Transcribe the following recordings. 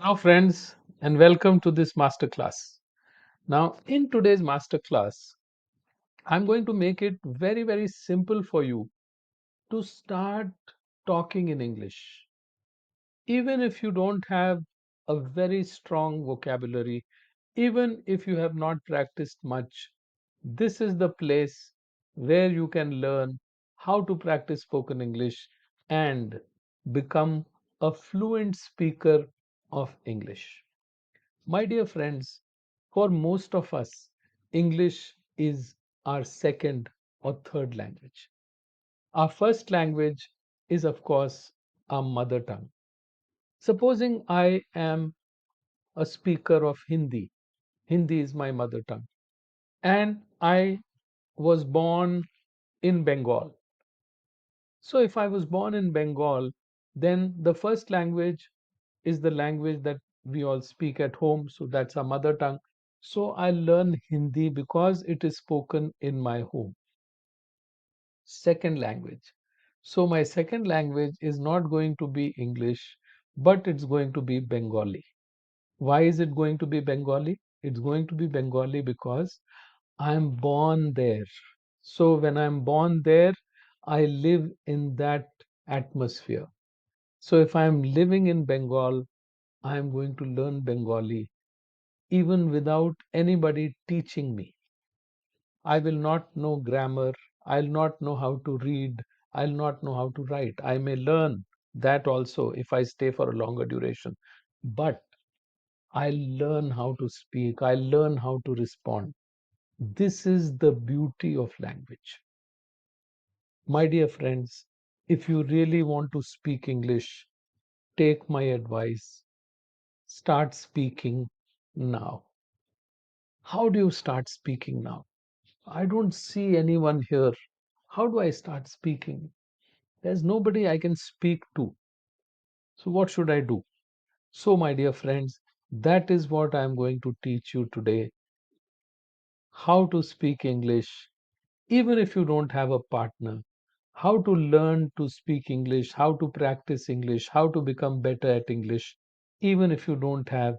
Now, friends, and welcome to this masterclass. Now, in today's masterclass, I'm going to make it very, very simple for you to start talking in English. Even if you don't have a very strong vocabulary, even if you have not practiced much, this is the place where you can learn how to practice spoken English and become a fluent speaker of English. My dear friends, for most of us, English is our second or third language. Our first language is, of course, our mother tongue. Supposing I am a speaker of Hindi, Hindi is my mother tongue, and I was born in Bengal. So, if I was born in Bengal, then the first language is the language that we all speak at home. So, that's our mother tongue. So, I learn Hindi because it is spoken in my home. Second language. So, my second language is not going to be English, but it's going to be Bengali. Why is it going to be Bengali? It's going to be Bengali because I'm born there. So when I'm born there, I live in that atmosphere. So if I'm living in Bengal, I'm going to learn Bengali even without anybody teaching me. I will not know grammar. I'll not know how to read. I'll not know how to write. I may learn that also if I stay for a longer duration. But I'll learn how to speak. I'll learn how to respond. This is the beauty of language. My dear friends, if you really want to speak English, take my advice. Start speaking now. How do you start speaking now? I don't see anyone here. How do I start speaking? There's nobody I can speak to. So, what should I do? So, my dear friends, that is what I'm going to teach you today, how to speak English even if you don't have a partner, how to learn to speak English, how to practice English, how to become better at English, even if you don't have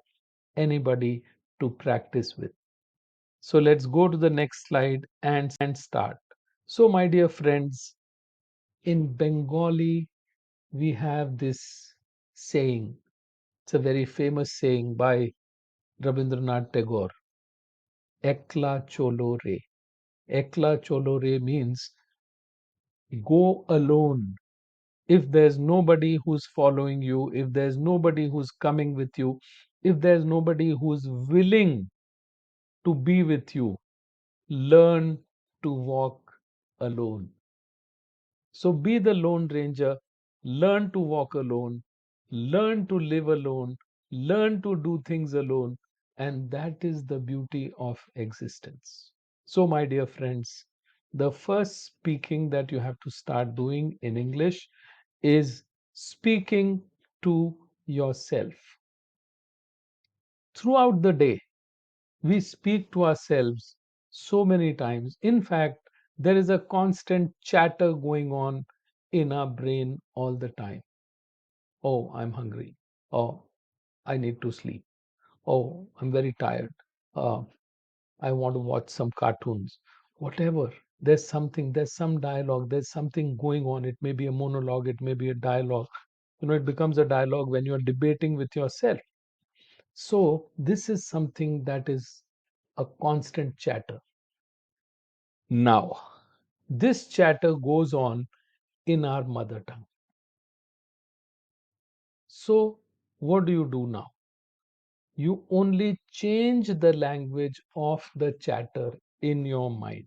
anybody to practice with. So let's go to the next slide and start. So, my dear friends, in Bengali, we have this saying. It's a very famous saying by Rabindranath Tagore. Ekla cholo re. Ekla cholo re means go alone. If there's nobody who's following you, if there's nobody who's coming with you, if there's nobody who's willing to be with you, learn to walk alone. So be the lone ranger, learn to walk alone, learn to live alone, learn to do things alone, and that is the beauty of existence. So, my dear friends, the first speaking that you have to start doing in English is speaking to yourself. Throughout the day, we speak to ourselves so many times. In fact, there is a constant chatter going on in our brain all the time. Oh, I'm hungry. Oh, I need to sleep. Oh, I'm very tired. Uh, I want to watch some cartoons. Whatever. There's some dialogue, there's something going on. It may be a monologue, it may be a dialogue. It becomes a dialogue when you're debating with yourself. So, this is something that is a constant chatter. Now, this chatter goes on in our mother tongue. So, what do you do now? You only change the language of the chatter in your mind.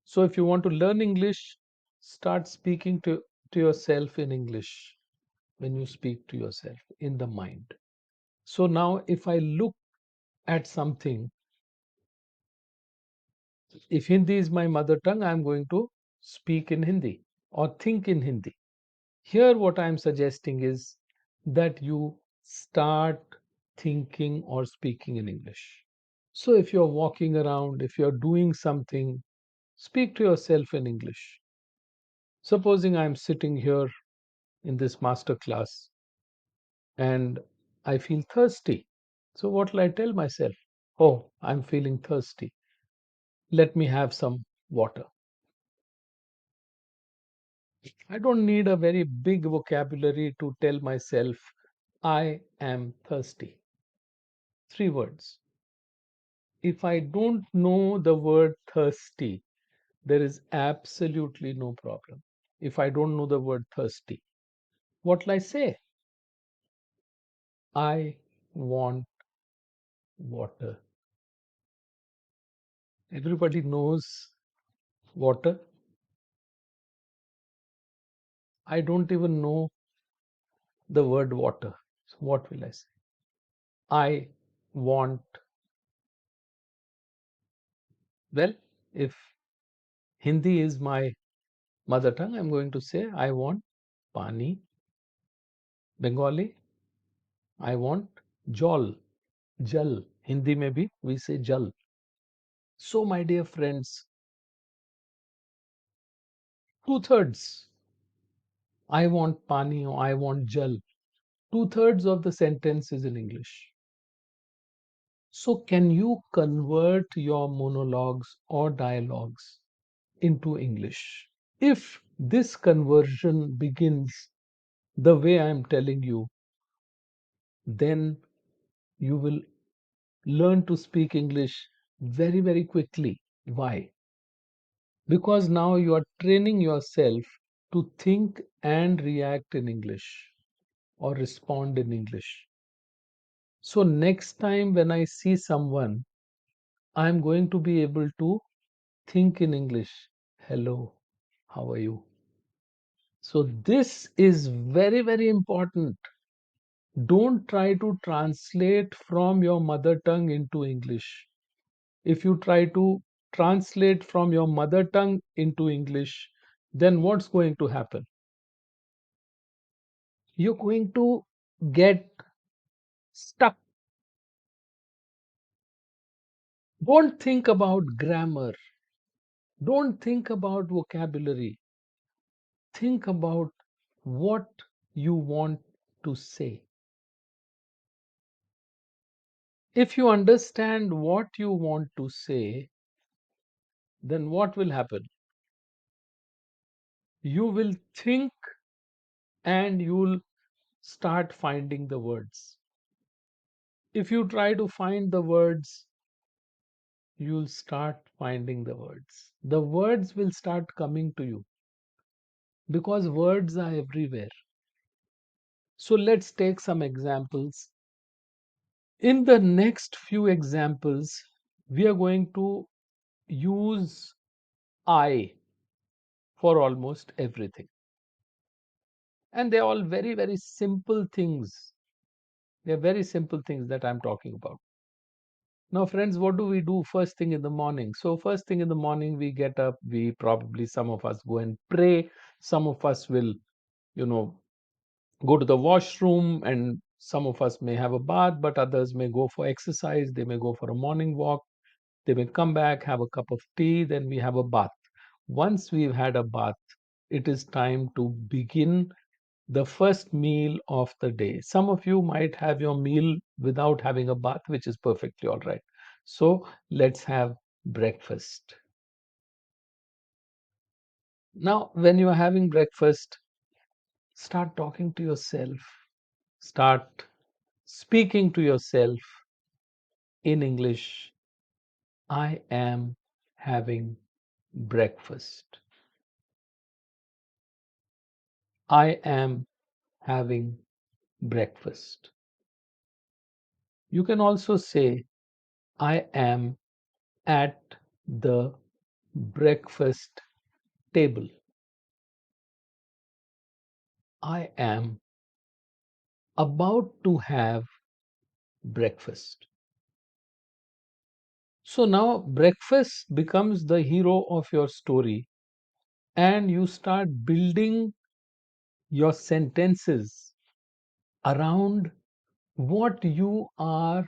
So, if you want to learn English, start speaking to yourself in English when you speak to yourself in the mind. So, now if I look at something, if Hindi is my mother tongue, I'm going to speak in Hindi or think in Hindi. Here, what I'm suggesting is that you start thinking or speaking in English. So, if you're walking around, if you're doing something, speak to yourself in English. Supposing I'm sitting here in this master class and I feel thirsty. So, what will I tell myself? Oh, I'm feeling thirsty. Let me have some water. I don't need a very big vocabulary to tell myself I am thirsty. Three words. If I don't know the word thirsty, there is absolutely no problem. If I don't know the word thirsty, what will I say? I want water. Everybody knows water. I don't even know the word water. So what will I say? I want, well, if Hindi is my mother tongue, I'm going to say I want pani. Bengali, I want jol, jal. Hindi maybe we say jal. So, my dear friends, two-thirds, I want pani or I want jal. Two-thirds of the sentence is in English. So, can you convert your monologues or dialogues into English? If this conversion begins the way I am telling you, then you will learn to speak English very, very quickly. Why? Because now you are training yourself to think and react in English or respond in English. So, next time when I see someone, I'm going to be able to think in English. Hello, how are you? So, this is very, very important. Don't try to translate from your mother tongue into English. If you try to translate from your mother tongue into English, then what's going to happen? You're going to get stuck. Don't think about grammar. Don't think about vocabulary. Think about what you want to say. If you understand what you want to say, then what will happen? You will think and you'll start finding the words. If you try to find the words, you'll start finding the words. The words will start coming to you because words are everywhere. So let's take some examples. In the next few examples, we are going to use I for almost everything. And they're all very, very simple things. They're very simple things that I'm talking about. Now, friends, what do we do first thing in the morning? So, first thing in the morning, we get up, we probably, some of us go and pray, some of us will, you know, go to the washroom, and some of us may have a bath, but others may go for exercise, they may go for a morning walk, they may come back, have a cup of tea, then we have a bath. Once we've had a bath, it is time to begin the first meal of the day. Some of you might have your meal without having a bath, which is perfectly all right. So let's have breakfast. Now, when you are having breakfast, start talking to yourself, start speaking to yourself in English. I am having breakfast. I am having breakfast. You can also say, I am at the breakfast table. I am about to have breakfast. So now breakfast becomes the hero of your story, and you start building your sentences around what you are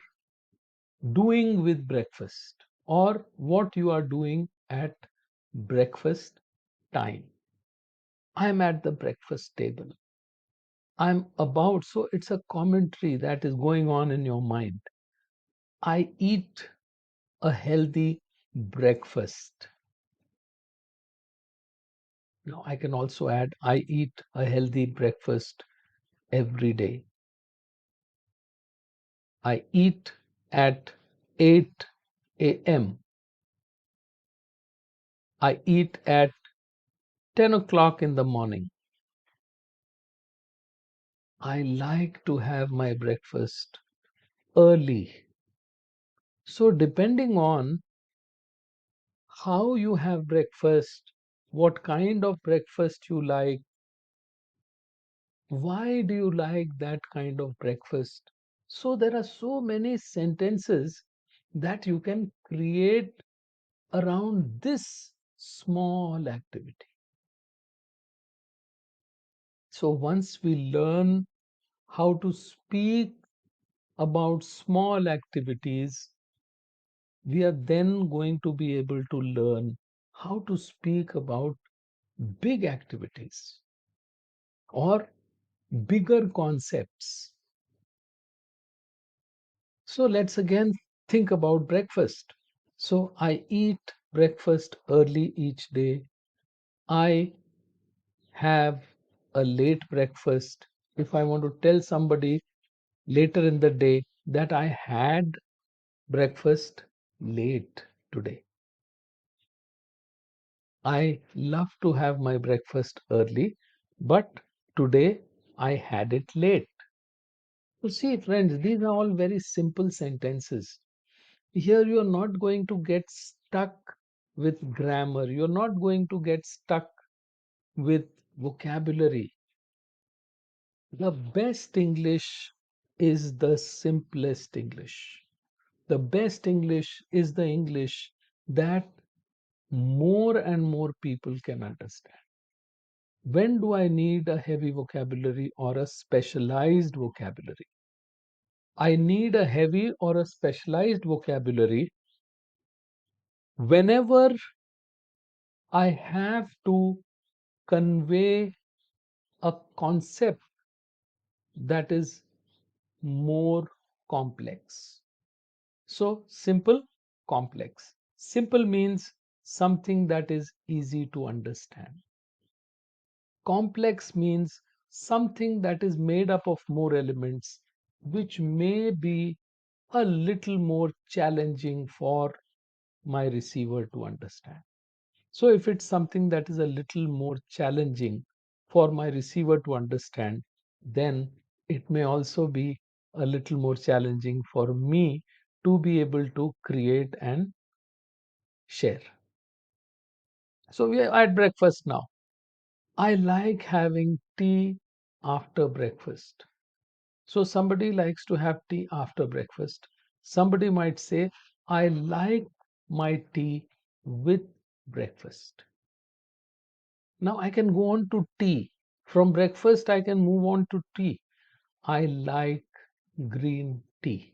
doing with breakfast or what you are doing at breakfast time. I'm at the breakfast table. so it's a commentary that is going on in your mind. I eat a healthy breakfast. Now I can also add, I eat a healthy breakfast every day. I eat at 8 a.m. I eat at 10 o'clock in the morning. I like to have my breakfast early. So, depending on how you have breakfast, what kind of breakfast you like, why do you like that kind of breakfast? So, there are so many sentences that you can create around this small activity. So, once we learn how to speak about small activities, we are then going to be able to learn how to speak about big activities or bigger concepts. So let's again think about breakfast. So I eat breakfast early each day. I have a late breakfast. If I want to tell somebody later in the day that I had breakfast late today, I love to have my breakfast early, but today I had it late. You see, friends, these are all very simple sentences. Here, you are not going to get stuck with grammar, you're not going to get stuck with vocabulary. The best English is the simplest English. The best English is the English that more and more people can understand. When do I need a heavy vocabulary or a specialized vocabulary? I need a heavy or a specialized vocabulary whenever I have to convey a concept that is more complex. So, simple, complex. Simple means something that is easy to understand. Complex means something that is made up of more elements, which may be a little more challenging for my receiver to understand. So, if it's something that is a little more challenging for my receiver to understand, then it may also be a little more challenging for me to be able to create and share. So, we are at breakfast now. I like having tea after breakfast. So, somebody likes to have tea after breakfast. Somebody might say, I like my tea with breakfast. Now, I can go on to tea. From breakfast, I can move on to tea. I like green tea.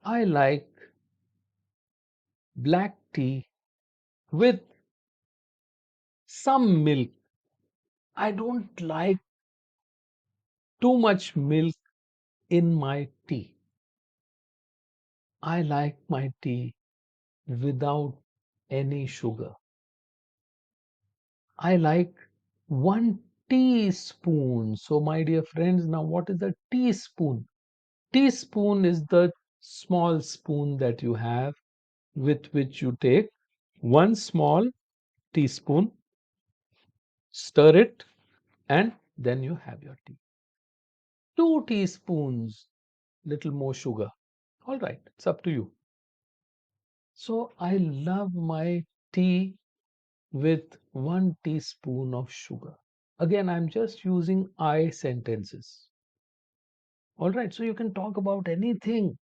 I like black tea with some milk. I don't like too much milk in my tea. I like my tea without any sugar. I like 1 teaspoon. So, my dear friends, now what is a teaspoon? Teaspoon is the small spoon that you have with which you take 1 small teaspoon, stir it, and then you have your tea. 2 teaspoons, little more sugar. All right, it's up to you. So I love my tea with 1 teaspoon of sugar. Again, I'm just using I sentences. All right, so you can talk about anything.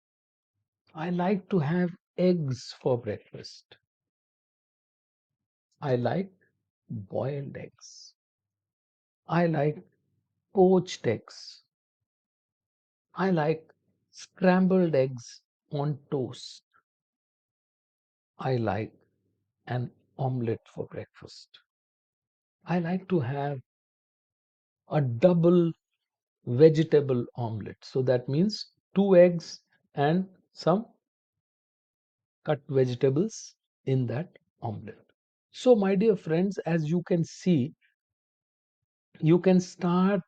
I like to have eggs for breakfast. I like boiled eggs. I like poached eggs. I like scrambled eggs on toast. I like an omelette for breakfast. I like to have a double vegetable omelette. So that means two eggs and some cut vegetables in that omelette. So, my dear friends, as you can see, you can start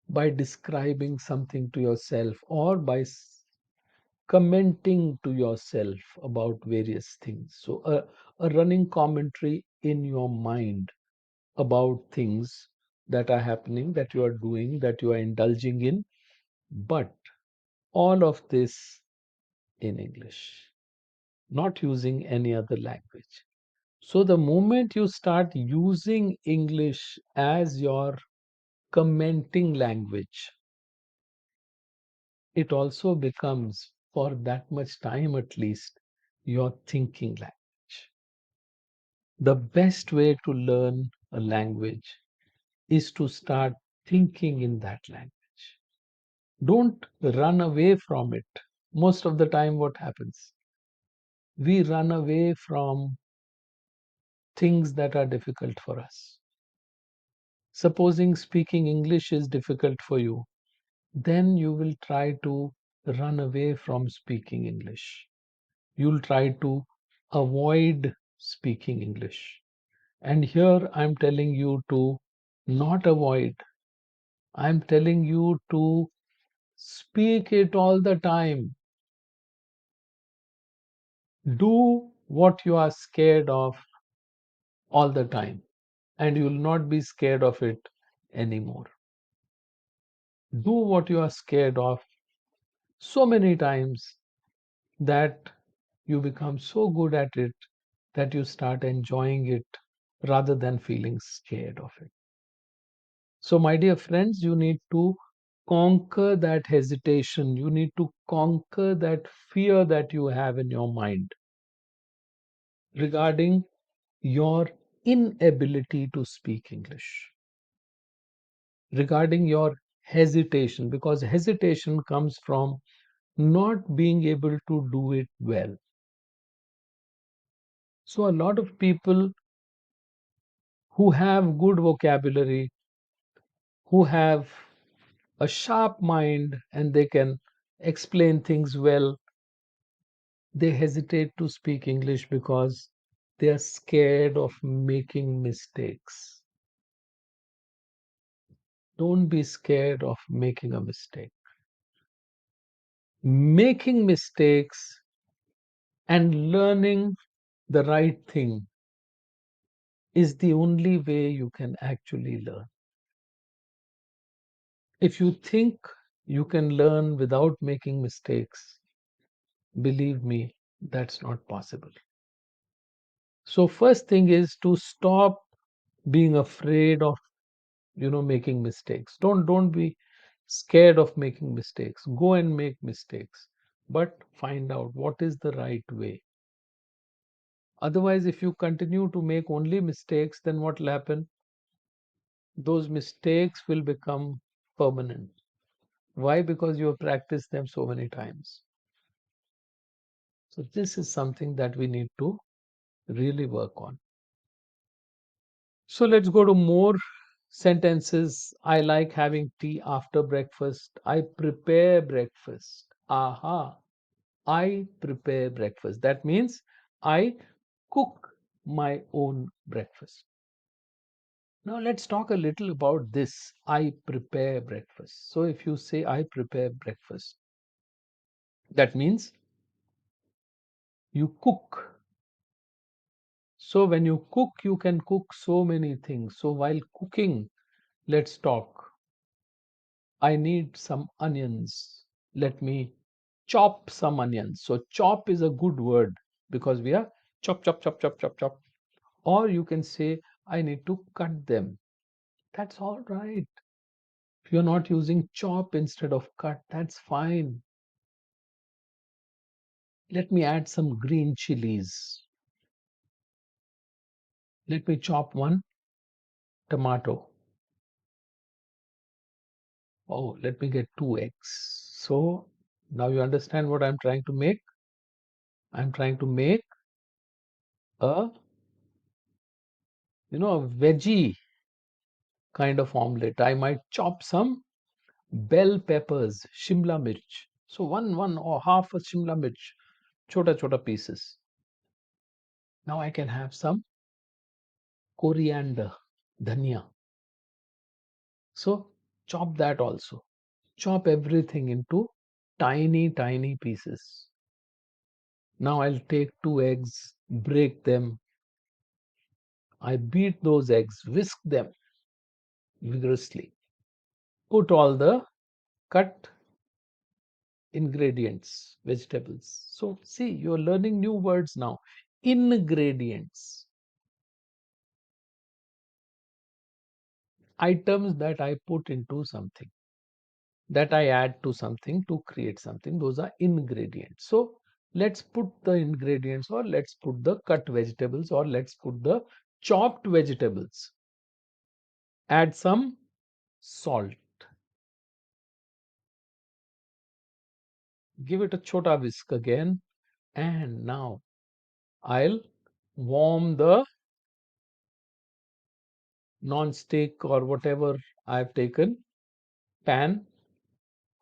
by describing something to yourself or by commenting to yourself about various things. So, a running commentary in your mind about things that are happening, that you are doing, that you are indulging in, but all of this in English, not using any other language. So, the moment you start using English as your commenting language, it also becomes, for that much time at least, your thinking language. The best way to learn a language is to start thinking in that language. Don't run away from it. Most of the time, what happens? We run away from things that are difficult for us. Supposing speaking English is difficult for you, then you will try to run away from speaking English. You'll try to avoid speaking English. And here I'm telling you to not avoid, I'm telling you to speak it all the time. Do what you are scared of all the time, and you will not be scared of it anymore. Do what you are scared of so many times that you become so good at it that you start enjoying it rather than feeling scared of it. So, my dear friends, you need to conquer that hesitation. You need to conquer that fear that you have in your mind regarding your inability to speak English, regarding your hesitation, because hesitation comes from not being able to do it well. So, a lot of people who have good vocabulary, who have a sharp mind, and they can explain things well, they hesitate to speak English because they are scared of making mistakes. Don't be scared of making a mistake. Making mistakes and learning the right thing is the only way you can actually learn. If you think you can learn without making mistakes, believe me, that's not possible. So first thing is to stop being afraid of making mistakes. Don't be scared of making mistakes. Go and make mistakes, but find out what is the right way. Otherwise, if you continue to make only mistakes, then what will happen? Those mistakes will become permanent. Why? Because you have practiced them so many times. So this is something that we need to really work on. So let's go to more sentences. I like having tea after breakfast. I prepare breakfast. Aha. I prepare breakfast. That means I cook my own breakfast. Now let's talk a little about this. I prepare breakfast. So if you say I prepare breakfast, that means you cook. So when you cook, you can cook so many things. So while cooking, let's talk. I need some onions. Let me chop some onions. So chop is a good word because we are chop, chop, chop, chop, chop, chop. Or you can say, I need to cut them. That's all right. If you're not using chop instead of cut, that's fine. Let me add some green chilies. Let me chop one tomato. Oh, let me get two eggs. So now you understand what I'm trying to make? I'm trying to make a, a veggie kind of omelette. I might chop some bell peppers, shimla mirch. So one or half a shimla mirch, chota chota pieces. Now I can have some coriander, dhania. So chop that also. Chop everything into tiny, tiny pieces. Now I'll take two eggs, break them. I beat those eggs, whisk them vigorously. Put all the cut ingredients, vegetables. So see, you're learning new words now. Ingredients, items that I put into something, that I add to something to create something. Those are ingredients. So let's put the ingredients, or let's put the cut vegetables, or let's put the chopped vegetables. Add some salt. Give it a chota whisk again. And now I'll warm the non-stick or whatever I've taken pan,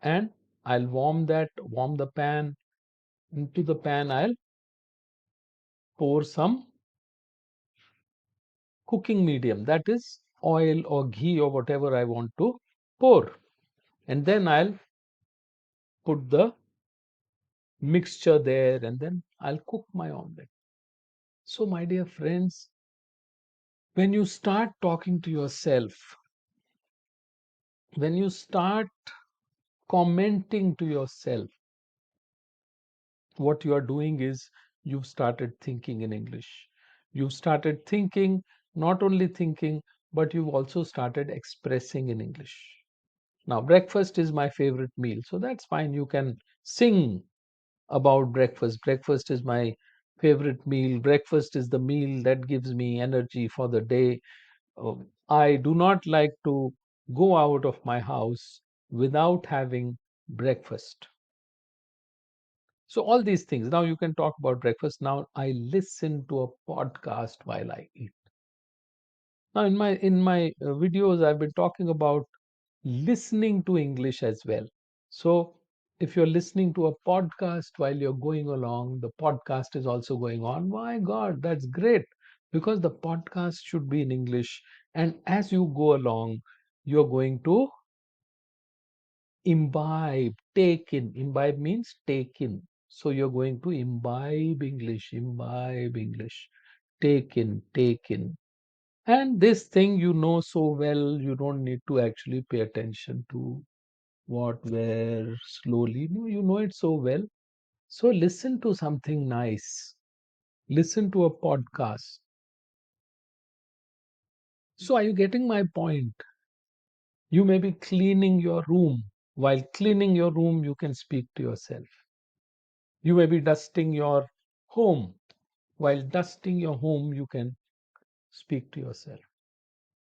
and I'll warm the pan. Into the pan I'll pour some cooking medium, that is oil or ghee or whatever I want to pour. And then I'll put the mixture there, and then I'll cook my omelette. So my dear friends, when you start talking to yourself, when you start commenting to yourself, what you are doing is you've started thinking in English. You've started thinking, not only thinking, but you've also started expressing in English. Now, breakfast is my favorite meal, so that's fine. You can sing about breakfast. Breakfast is my favorite meal. Breakfast is the meal that gives me energy for the day. I do not like to go out of my house without having breakfast. So all these things. Now you can talk about breakfast. Now I listen to a podcast while I eat. Now in my videos I've been talking about listening to English as well. So if you're listening to a podcast while you're going along, the podcast is also going on. My God, that's great, because the podcast should be in English. And as you go along, you're going to imbibe, take in. Imbibe means take in. So you're going to imbibe English, take in, take in. And this thing you know so well, you don't need to actually pay attention to what, where, slowly. No, you know it so well. So listen to something nice. Listen to a podcast. So are you getting my point? You may be cleaning your room. While cleaning your room, you can speak to yourself. You may be dusting your home. While dusting your home, you can speak to yourself.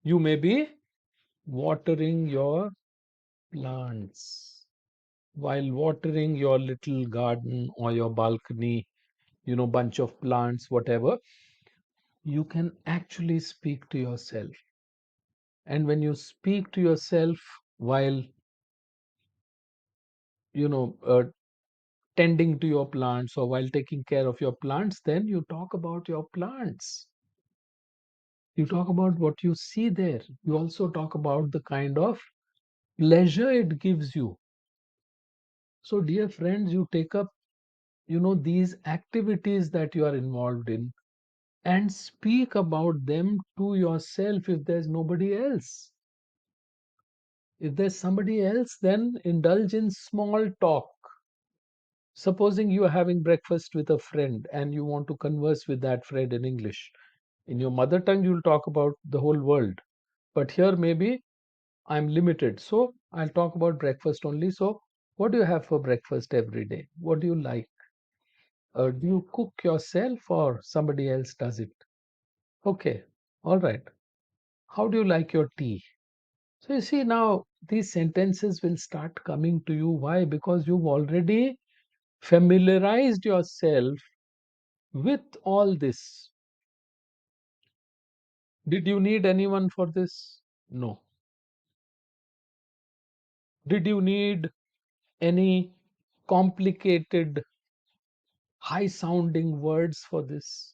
You may be watering your plants. While watering your little garden or your balcony, bunch of plants, whatever, you can actually speak to yourself. And when you speak to yourself while, you know, uh, tending to your plants or while taking care of your plants, then you talk about your plants. You talk about what you see there. You also talk about the kind of pleasure it gives you. So, dear friends, you take up, these activities that you are involved in, and speak about them to yourself if there's nobody else. If there's somebody else, then indulge in small talk. Supposing you are having breakfast with a friend and you want to converse with that friend in English. In your mother tongue, you'll talk about the whole world. But here, maybe I'm limited. So I'll talk about breakfast only. So, what do you have for breakfast every day? What do you like? Do you cook yourself or somebody else does it? Okay, all right. How do you like your tea? So you see, now these sentences will start coming to you. Why? Because you've already familiarized yourself with all this. Did you need anyone for this? No. Did you need any complicated, high sounding words for this?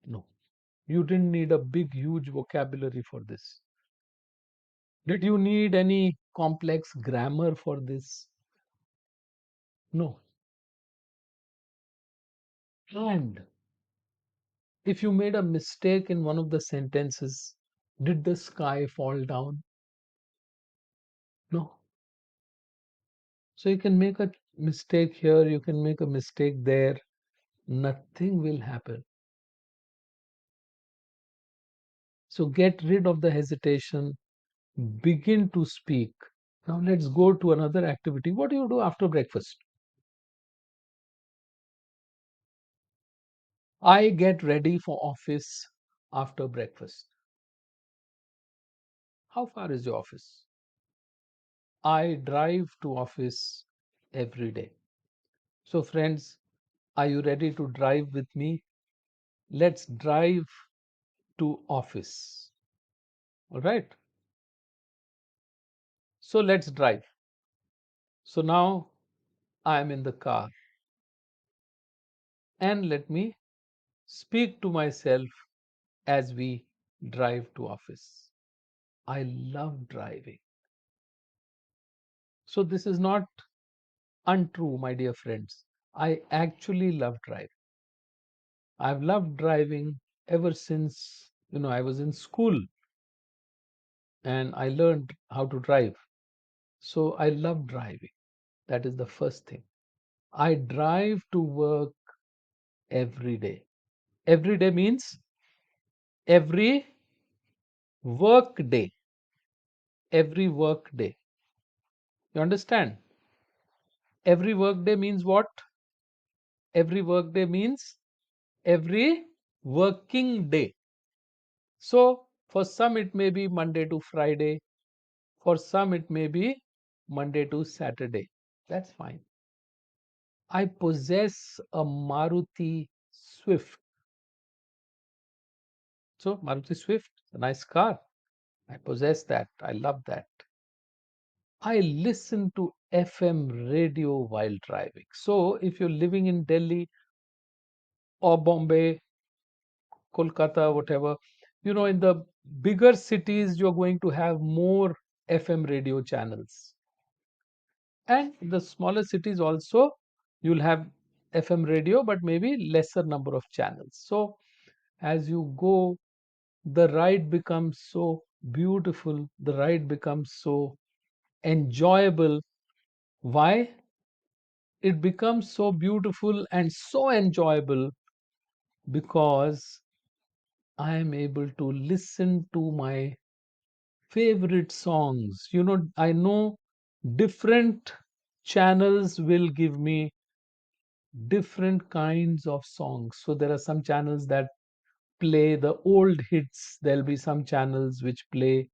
No. You didn't need a big, huge vocabulary for this. Did you need any complex grammar for this? No. And if you made a mistake in one of the sentences, did the sky fall down? No. So you can make a mistake here, you can make a mistake there, nothing will happen. So get rid of the hesitation, begin to speak. Now let's go to another activity. What do you do after breakfast? I get ready for office after breakfast. How far is your office? I drive to office every day. So friends, are you ready to drive with me? Let's drive to office. All right. So let's drive. So now I am in the car and let me speak to myself as we drive to office. I love driving. So this is not untrue, my dear friends. I actually love driving. I've loved driving ever since, I was in school and I learned how to drive. So I love driving. That is the first thing. I drive to work every day. Every day means every work day. Every work day. You understand? Every work day means what? Every work day means every working day. So for some it may be Monday to Friday. For some it may be Monday to Saturday. That's fine. I possess a Maruti Swift. So Maruti Swift, a nice car. I possess that. I love that. I listen to FM radio while driving. So if you're living in Delhi or Bombay, Kolkata, whatever, in the bigger cities, you're going to have more FM radio channels. And in the smaller cities also, you'll have FM radio, but maybe lesser number of channels. So as you go, the ride becomes so beautiful, the ride becomes so enjoyable. Why? It becomes so beautiful and so enjoyable because I am able to listen to my favorite songs. I know different channels will give me different kinds of songs. So there are some channels that play the old hits, there'll be some channels which play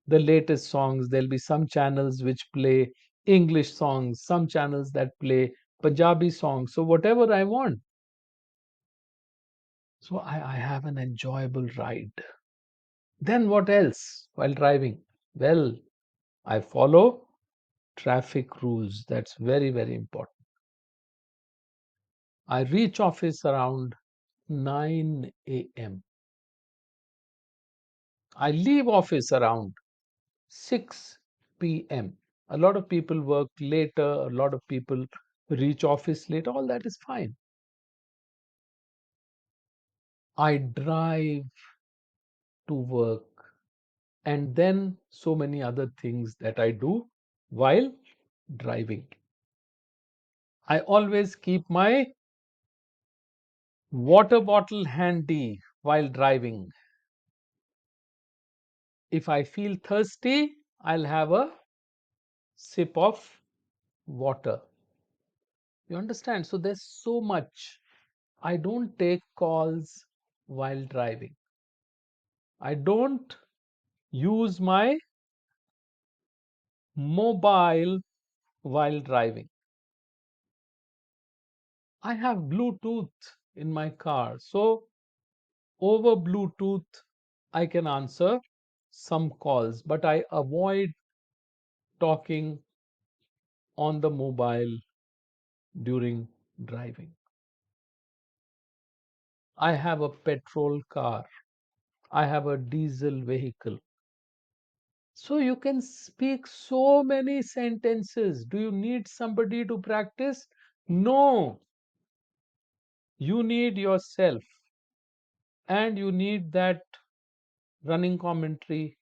the latest songs, there'll be some channels which play English songs, some channels that play Punjabi songs. So whatever I want. So I have an enjoyable ride. Then what else while driving? Well, I follow traffic rules. That's very, very important. I reach office around 9 a.m. I leave office around 6 p.m. A lot of people work later, a lot of people reach office late. All that is fine. I drive to work and then so many other things that I do while driving. I always keep my water bottle handy while driving. If I feel thirsty, I'll have a sip of water. You understand? So there's so much. I don't take calls while driving. I don't use my mobile while driving. I have Bluetooth in my car. So over Bluetooth, I can answer some calls, but I avoid talking on the mobile during driving. I have a petrol car. I have a diesel vehicle. So you can speak so many sentences. Do you need somebody to practice? No. You need yourself, and you need that running commentary.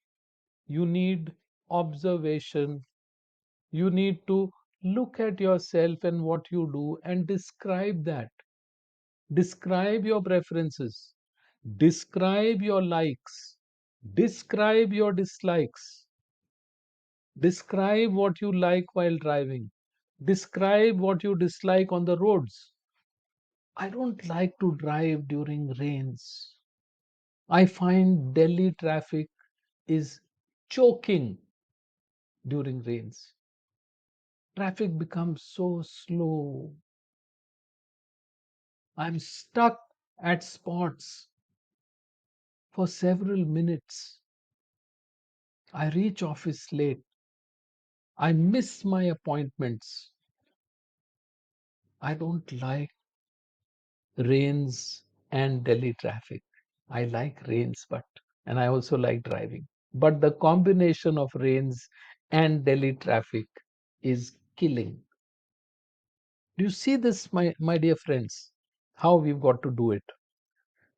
You need observation. You need to look at yourself and what you do and describe that. Describe your preferences. Describe your likes. Describe your dislikes. Describe what you like while driving. Describe what you dislike on the roads. I don't like to drive during rains. I find Delhi traffic is choking during rains. Traffic becomes so slow. I'm stuck at spots for several minutes. I reach office late. I miss my appointments. I don't like rains and Delhi traffic. I like rains, and I also like driving. But the combination of rains and Delhi traffic is killing. Do you see this, my dear friends? How we've got to do it.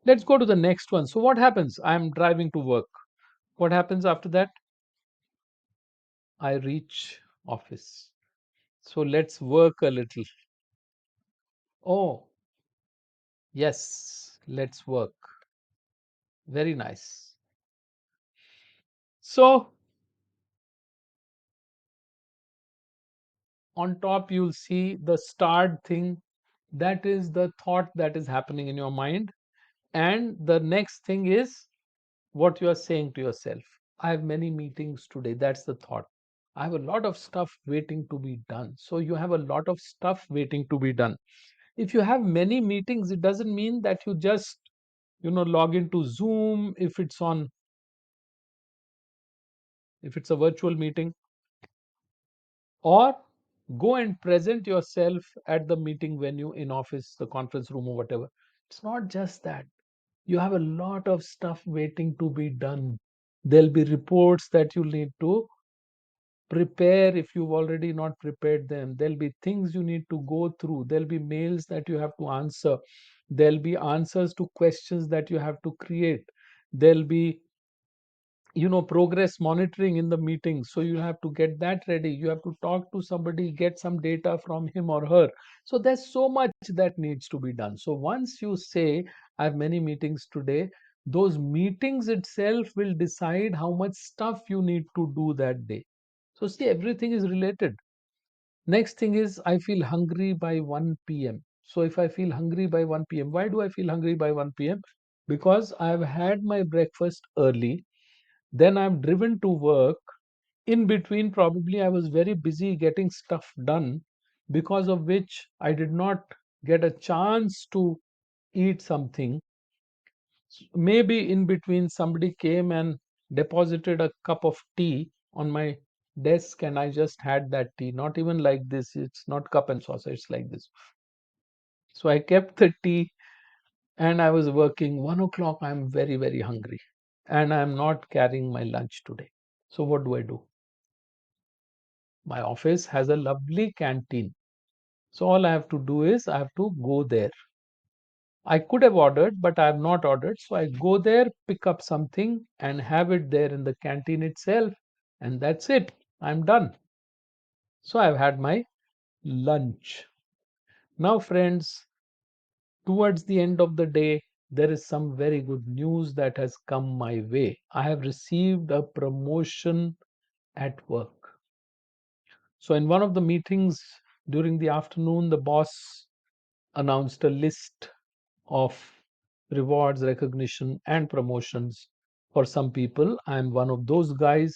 Let's go to the next one. So, what happens? I'm driving to work. What happens after that? I reach office. So, let's work a little. Oh, yes, let's work. Very nice. So, on top, you'll see the starred thing. That is the thought that is happening in your mind. And the next thing is what you are saying to yourself. I have many meetings today. That's the thought. I have a lot of stuff waiting to be done. So you have a lot of stuff waiting to be done. If you have many meetings, it doesn't mean that you just, log into Zoom if it's a virtual meeting, or go and present yourself at the meeting venue in office, the conference room, or whatever. It's not just that. You have a lot of stuff waiting to be done. There'll be reports that you'll need to prepare if you've already not prepared them. There'll be things you need to go through. There'll be mails that you have to answer. There'll be answers to questions that you have to create. There'll be progress monitoring in the meeting, so you have to get that ready. You have to talk to somebody, get some data from him or her. So there's so much that needs to be done. So once you say I have many meetings today, those meetings itself will decide how much stuff you need to do that day. So see, everything is related. Next thing is, I feel hungry by 1 p.m. So if I feel hungry by 1 p.m., why do I feel hungry by 1 p.m.? Because I've had my breakfast early, then I'm driven to work. In between, probably I was very busy getting stuff done, because of which I did not get a chance to eat something. Maybe in between, somebody came and deposited a cup of tea on my desk, and I just had that tea. Not even like this, it's not cup and saucer, it's like this. So I kept the tea and I was working. 1 o'clock, I'm very, very hungry, and I'm not carrying my lunch today. So what do I do? My office has a lovely canteen. So all I have to do is I have to go there. I could have ordered, but I have not ordered. So I go there, pick up something, and have it there in the canteen itself. And that's it. I'm done. So I've had my lunch. Now, friends, towards the end of the day, there is some very good news that has come my way. I have received a promotion at work. So, in one of the meetings during the afternoon, the boss announced a list of rewards, recognition, and promotions for some people. I'm one of those guys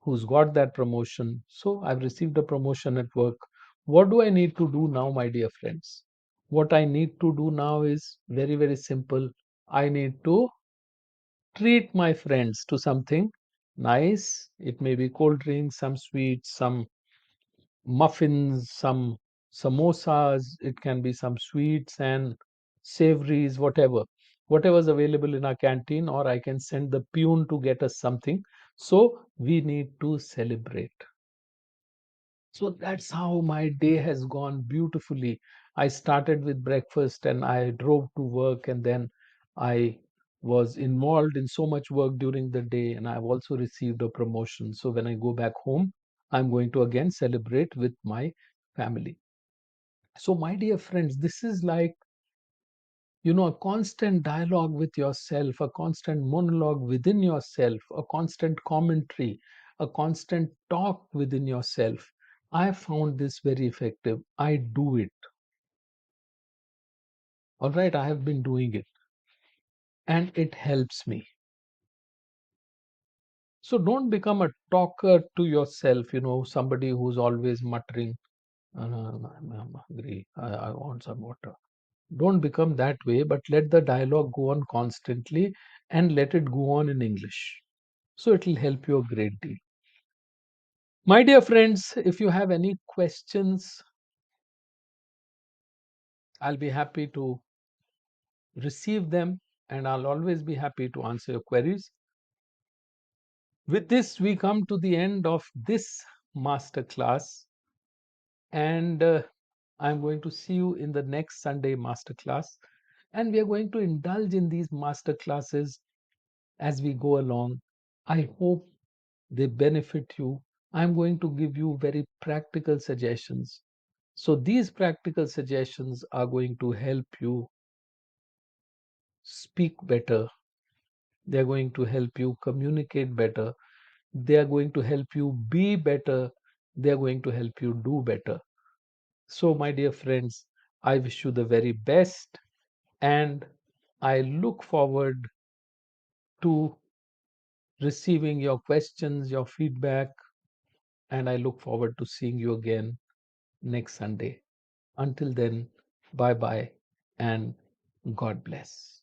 who's got that promotion. So I've received a promotion at work. What do I need to do now, my dear friends? What I need to do now is very, very simple. I need to treat my friends to something nice. It may be cold drinks, some sweets, some muffins, some samosas, it can be some sweets and savories, whatever. Whatever's available in our canteen, or I can send the peon to get us something. So we need to celebrate. So that's how my day has gone beautifully. I started with breakfast and I drove to work, and then I was involved in so much work during the day, and I've also received a promotion. So when I go back home, I'm going to again celebrate with my family. So, my dear friends, this is like, a constant dialogue with yourself, a constant monologue within yourself, a constant commentary, a constant talk within yourself. I found this very effective. I do it. All right, I have been doing it and it helps me. So don't become a talker to yourself, somebody who's always muttering, I'm hungry, I want some water. Don't become that way, but let the dialogue go on constantly and let it go on in English. So it will help you a great deal. My dear friends, if you have any questions, I'll be happy to receive them, and I'll always be happy to answer your queries. With this, we come to the end of this master class, and I'm going to see you in the next Sunday master class. And we are going to indulge in these master classes as we go along. I hope they benefit you. I'm going to give you very practical suggestions. So, these practical suggestions are going to help you speak better. They're going to help you communicate better. They are going to help you be better. They are going to help you do better. So, my dear friends, I wish you the very best, and I look forward to receiving your questions, your feedback, and I look forward to seeing you again next Sunday. Until then, bye bye and God bless.